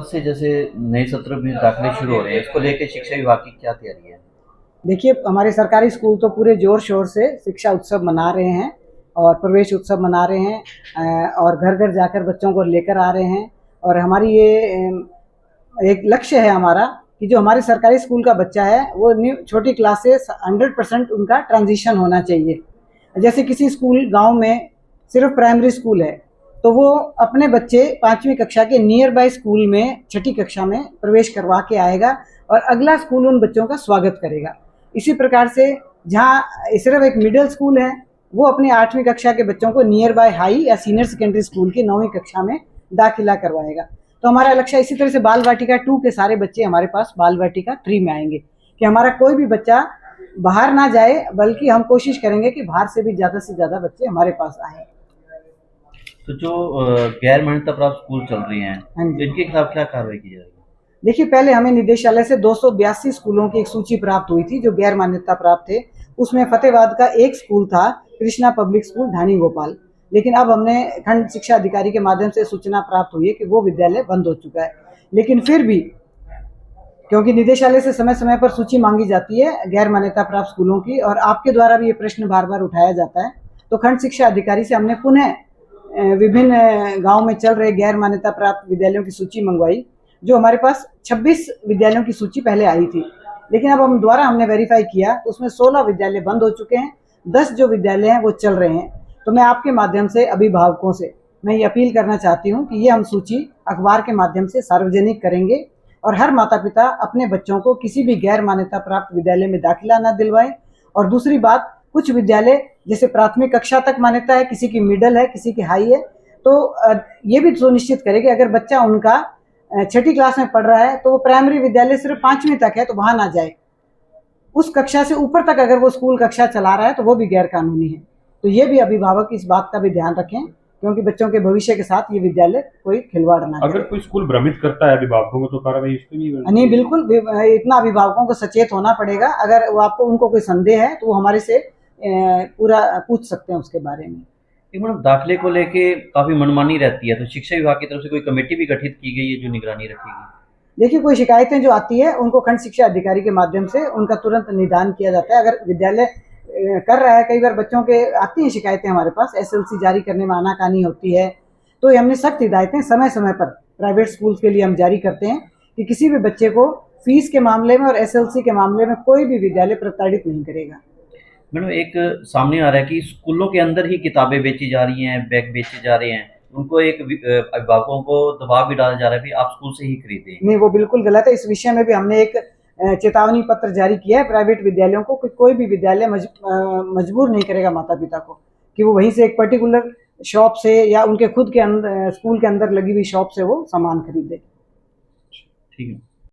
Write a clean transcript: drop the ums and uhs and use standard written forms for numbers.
से जैसे नए सत्र में दाखिले शुरू हो रहे हैं, इसको लेके शिक्षा विभाग की क्या तैयारी है? देखिए, हमारे सरकारी स्कूल तो पूरे जोर शोर से शिक्षा उत्सव मना रहे हैं और प्रवेश उत्सव मना रहे हैं, और घर घर जाकर बच्चों को लेकर आ रहे हैं। और हमारी ये एक लक्ष्य है हमारा कि जो हमारे सरकारी स्कूल का बच्चा है वो छोटी क्लास से 100% उनका ट्रांजिशन होना चाहिए। जैसे किसी स्कूल गांव में सिर्फ प्राइमरी स्कूल है तो वो अपने बच्चे 5वीं कक्षा के नियर बाय स्कूल में 6ठी कक्षा में प्रवेश करवा के आएगा और अगला स्कूल उन बच्चों का स्वागत करेगा। इसी प्रकार से जहाँ सिर्फ एक मिडिल स्कूल है वो अपनी 8वीं कक्षा के बच्चों को नियर बाय हाई या सीनियर सेकेंडरी स्कूल की 9वीं कक्षा में दाखिला करवाएगा। तो हमारा लक्ष्य इसी तरह से बाल वाटिका 2 के सारे बच्चे हमारे पास बाल वाटिका 3 में आएंगे कि हमारा कोई भी बच्चा बाहर ना जाए, बल्कि हम कोशिश करेंगे कि बाहर से भी ज़्यादा से ज़्यादा बच्चे हमारे पास आए। तो जो गैर मान्यता प्राप्त स्कूल चल रहे हैं, हाँ तो जी। इनके खिलाफ क्या कार्रवाई की जाएगी? देखिए, पहले हमें निदेशालय से 282 स्कूलों की एक सूची प्राप्त हुई थी जो गैर मान्यता प्राप्त थे। उसमें फतेहाबाद का एक स्कूल था, कृष्णा पब्लिक स्कूल ढाणी गोपाल। लेकिन अब हमने खंड शिक्षा अधिकारी के माध्यम से सूचना प्राप्त हुई है कि वो विद्यालय बंद हो चुका है। लेकिन फिर भी क्योंकि निदेशालय से समय समय पर सूची मांगी जाती है गैर मान्यता प्राप्त स्कूलों की और आपके द्वारा भी ये प्रश्न बार बार उठाया जाता है, तो खंड शिक्षा अधिकारी से हमने पुनः विभिन्न गांव में चल रहे गैर मान्यता प्राप्त विद्यालयों की सूची मंगवाई। जो हमारे पास 26 विद्यालयों की सूची पहले आई थी, लेकिन अब हम दोबारा हमने वेरीफाई किया तो उसमें 16 विद्यालय बंद हो चुके हैं, 10 जो विद्यालय हैं वो चल रहे हैं। तो मैं आपके माध्यम से अभिभावकों से मैं ये अपील करना चाहती हूँ कि ये हम सूची अखबार के माध्यम से सार्वजनिक करेंगे और हर माता पिता अपने बच्चों को किसी भी गैर मान्यता प्राप्त विद्यालय में दाखिला न दिलवाएं। और दूसरी बात, कुछ विद्यालय जैसे प्राथमिक कक्षा तक मान्यता है, किसी की मिडल है, किसी की हाई है, तो ये भी सुनिश्चित करें कि अगर बच्चा उनका 6ठी क्लास में पढ़ रहा है तो वो प्राइमरी विद्यालय सिर्फ 5वीं तक है तो वहां ना जाए। उस कक्षा से ऊपर तक अगर वो स्कूल कक्षा चला रहा है तो वो भी गैर कानूनी है। तो ये भी अभिभावक इस बात का भी ध्यान रखें, क्योंकि बच्चों के भविष्य के साथ ये विद्यालय कोई खिलवाड़ ना अगर करे। कोई स्कूल भ्रमित करता है अभिभावकों को तो कार्रवाई इस पे भी नहीं, बिल्कुल इतना अभिभावकों को सचेत होना पड़ेगा। अगर वो आपको उनको कोई संदेह है तो वो हमारे से पूरा पूछ सकते हैं उसके बारे में। एक मैडम, दाखिले को लेके काफी मनमानी रहती है, तो शिक्षा विभाग की तरफ से कोई कमेटी भी गठित की गई है जो निगरानी रखेगी? देखिए, कोई शिकायतें जो आती है उनको खंड शिक्षा अधिकारी के माध्यम से उनका तुरंत निदान किया जाता है। अगर विद्यालय कर रहा है, कई बार बच्चों के आती हैं शिकायतें हमारे पास, एसएलसी जारी करने में आनाकानी होती है, तो हमने सख्त हिदायतें समय समय पर प्राइवेट स्कूल के लिए हम जारी करते हैं कि किसी भी बच्चे को फीस के मामले में और एसएलसी के मामले में कोई भी विद्यालय प्रताड़ित नहीं करेगा। मैडम, एक सामने आ रहा है कि स्कूलों के अंदर ही किताबें बेची जा रही हैं, बैग बेचे जा रहे हैं, उनको एक अभिभावकों को दबाव भी डाला जा रहा है कि आप स्कूल से ही खरीदें। नहीं, वो बिल्कुल गलत है। इस विषय में भी हमने एक चेतावनी पत्र जारी किया है प्राइवेट विद्यालयों को कि कोई भी विद्यालय मजबूर नहीं करेगा माता पिता को कि वो वहीं से एक पर्टिकुलर शॉप से या उनके खुद के अंदर स्कूल के अंदर लगी हुई शॉप से वो सामान खरीदे। ठीक है।